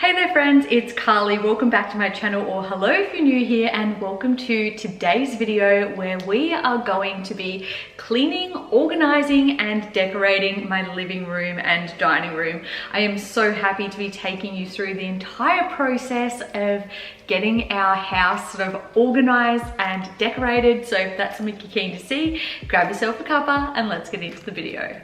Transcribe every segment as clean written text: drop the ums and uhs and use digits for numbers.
Hey there friends, it's Carly. Welcome back to my channel, or hello if you're new here, and welcome to today's video where we are going to be cleaning, organizing and decorating my living room and dining room. I am so happy to be taking you through the entire process of getting our house sort of organized and decorated. So if that's something you're keen to see, grab yourself a cuppa and let's get into the video.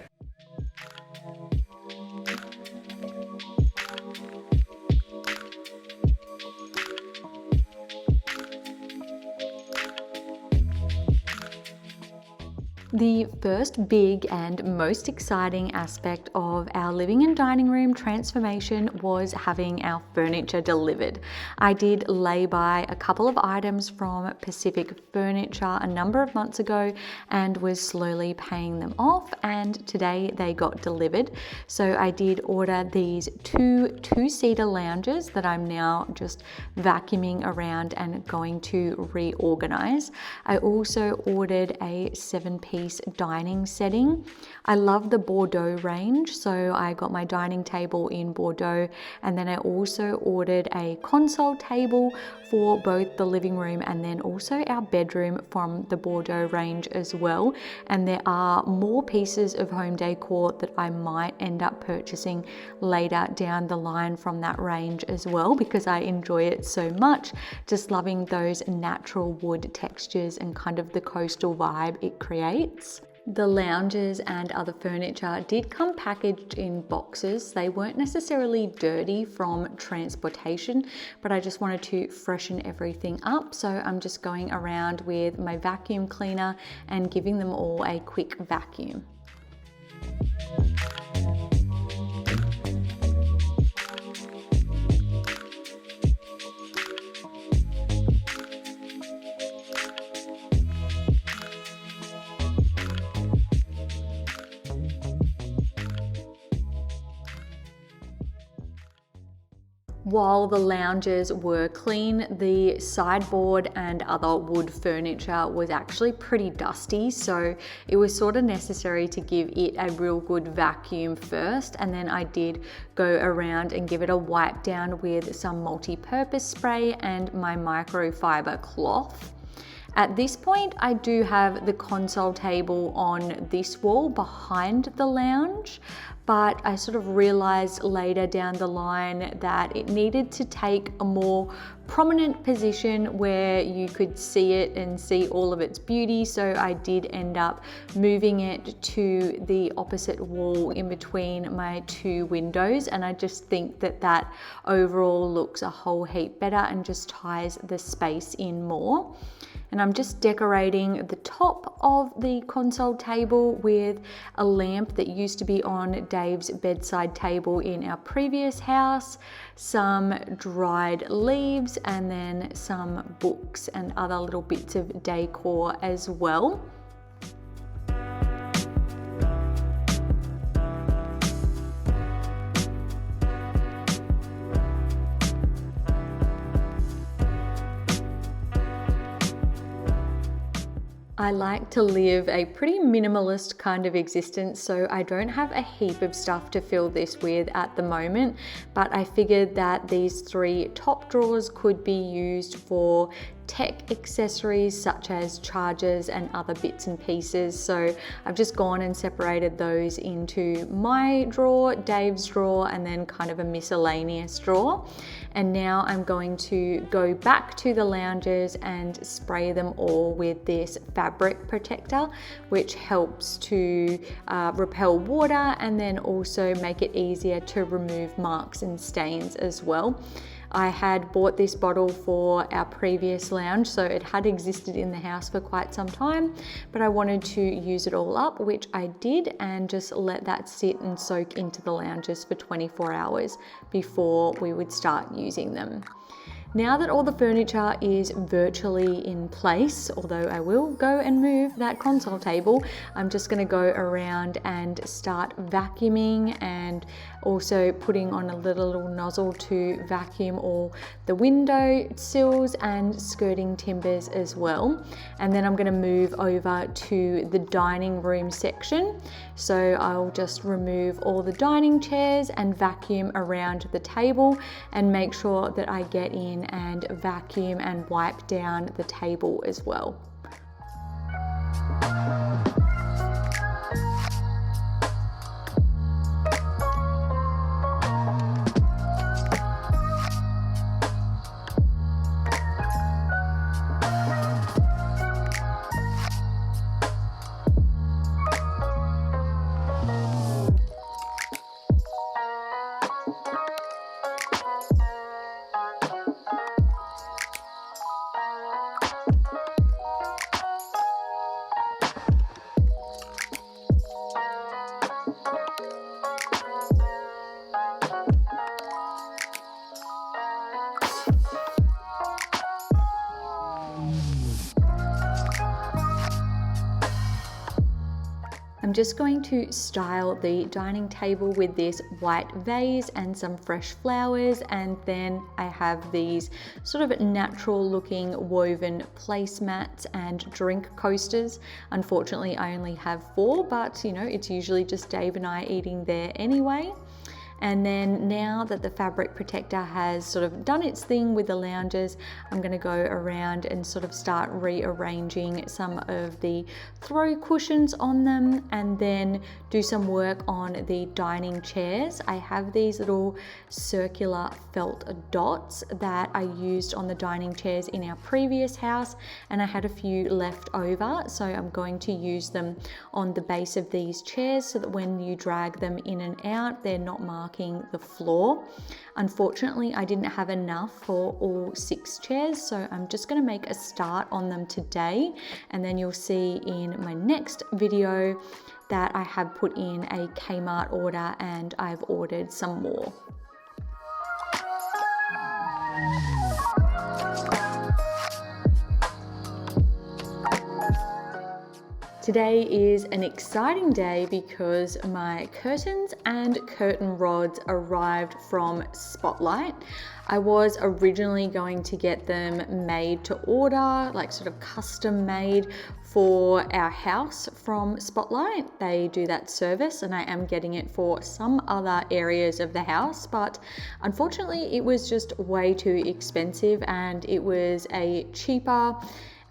The first big and most exciting aspect of our living and dining room transformation was having our furniture delivered. I did lay by a couple of items from Pacific Furniture a number of months ago and was slowly paying them off, and today they got delivered. So I did order these two-seater lounges that I'm now just vacuuming around and going to reorganize. I also ordered a 7-piece dining setting. I love the Bordeaux range, so I got my dining table in Bordeaux, and then I also ordered a console table for both the living room and then also our bedroom from the Bordeaux range as well. And there are more pieces of home decor that I might end up purchasing later down the line from that range as well, because I enjoy it so much, just loving those natural wood textures and kind of the coastal vibe it creates. The lounges and other furniture did come packaged in boxes. They weren't necessarily dirty from transportation, but I just wanted to freshen everything up. So I'm just going around with my vacuum cleaner and giving them all a quick vacuum. While the lounges were clean, the sideboard and other wood furniture was actually pretty dusty, so it was sort of necessary to give it a real good vacuum first, and then I did go around and give it a wipe down with some multi-purpose spray and my microfiber cloth. At this point, I do have the console table on this wall behind the lounge, but I sort of realized later down the line that it needed to take a more prominent position where you could see it and see all of its beauty. So I did end up moving it to the opposite wall in between my two windows, and I just think that that overall looks a whole heap better and just ties the space in more. And I'm just decorating the top of the console table with a lamp that used to be on Dave's bedside table in our previous house, some dried leaves, and then some books and other little bits of decor as well. I like to live a pretty minimalist kind of existence, so I don't have a heap of stuff to fill this with at the moment, but I figured that these 3 top drawers could be used for tech accessories such as chargers and other bits and pieces. So I've just gone and separated those into my drawer, Dave's drawer, and then kind of a miscellaneous drawer. And now I'm going to go back to the lounges and spray them all with this fabric protector, which helps to repel water and then also make it easier to remove marks and stains as well. I had bought this bottle for our previous lounge, so it had existed in the house for quite some time, but I wanted to use it all up, which I did, and just let that sit and soak into the lounges for 24 hours before we would start using them. Now that all the furniture is virtually in place, although I will go and move that console table, I'm just going to go around and start vacuuming and Also putting on a little nozzle to vacuum all the window sills and skirting timbers as well. And then I'm going to move over to the dining room section. So I'll just remove all the dining chairs and vacuum around the table and make sure that I get in and vacuum and wipe down the table as well. I'm just going to style the dining table with this white vase and some fresh flowers, and then I have these sort of natural looking woven placemats and drink coasters. Unfortunately, I only have 4, but you know, it's usually just Dave and I eating there anyway. And then now that the fabric protector has sort of done its thing with the lounges, I'm going to go around and sort of start rearranging some of the throw cushions on them, and then do some work on the dining chairs. I have these little circular felt dots that I used on the dining chairs in our previous house, and I had a few left over, so I'm going to use them on the base of these chairs so that when you drag them in and out, they're not marking the floor. Unfortunately, I didn't have enough for all 6 chairs, so I'm just going to make a start on them today, and then you'll see in my next video that I have put in a Kmart order and I've ordered some more. Today is an exciting day because my curtains and curtain rods arrived from Spotlight. I was originally going to get them made to order, like sort of custom made for our house from Spotlight. They do that service, and I am getting it for some other areas of the house, but unfortunately it was just way too expensive, and it was a cheaper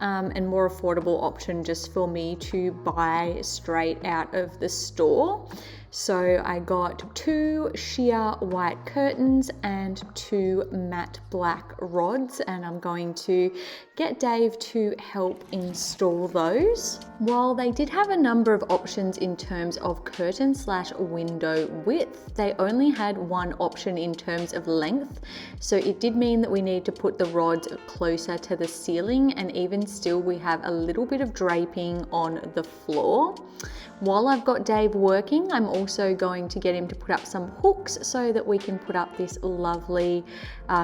and more affordable option just for me to buy straight out of the store. So I got 2 sheer white curtains and 2 matte black rods, and I'm going to get Dave to help install those. While they did have a number of options in terms of curtain / window width, they only had one option in terms of length. So it did mean that we need to put the rods closer to the ceiling, and even still we have a little bit of draping on the floor. While I've got Dave working, I'm also going to get him to put up some hooks so that we can put up this lovely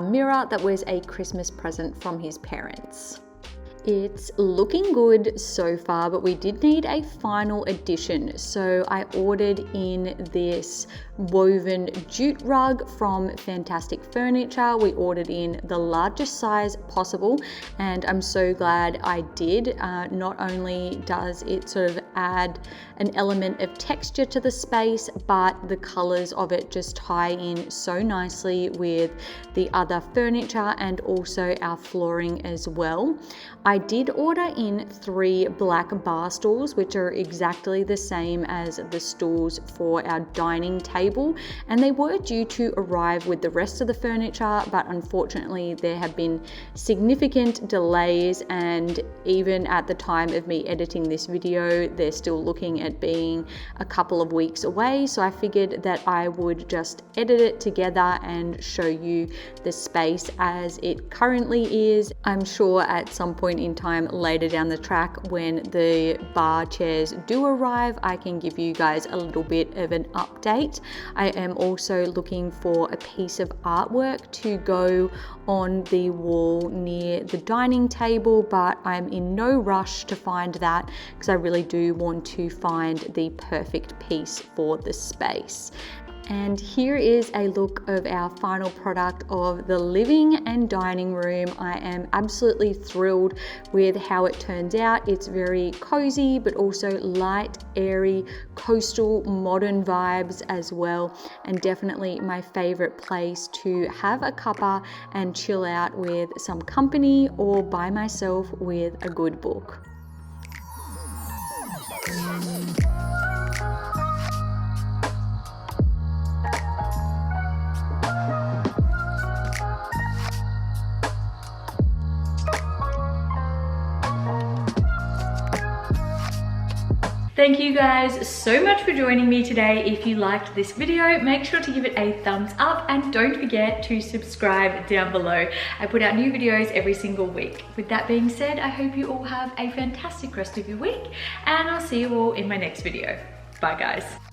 mirror that was a Christmas present from his parents. It's looking good so far, but we did need a final addition. So I ordered in this woven jute rug from Fantastic Furniture. We ordered in the largest size possible, and I'm so glad I did. Not only does it sort of add an element of texture to the space, but the colors of it just tie in so nicely with the other furniture and also our flooring as well. I did order in 3 black bar stools, which are exactly the same as the stools for our dining table, and they were due to arrive with the rest of the furniture, but unfortunately there have been significant delays, and even at the time of me editing this video, they're still looking at being a couple of weeks away. So I figured that I would just edit it together and show you the space as it currently is. I'm sure at some point in time later down the track, when the bar chairs do arrive, I can give you guys a little bit of an update. I am also looking for a piece of artwork to go on the wall near the dining table, but I'm in no rush to find that because I really do want to find the perfect piece for the space. And here is a look of our final product of the living and dining room. I am absolutely thrilled with how it turned out. It's very cozy, but also light, airy, coastal, modern vibes as well. And definitely my favorite place to have a cuppa and chill out with some company or by myself with a good book. Thank you guys so much for joining me today. If you liked this video, make sure to give it a thumbs up and don't forget to subscribe down below. I put out new videos every single week. With that being said, I hope you all have a fantastic rest of your week and I'll see you all in my next video. Bye guys.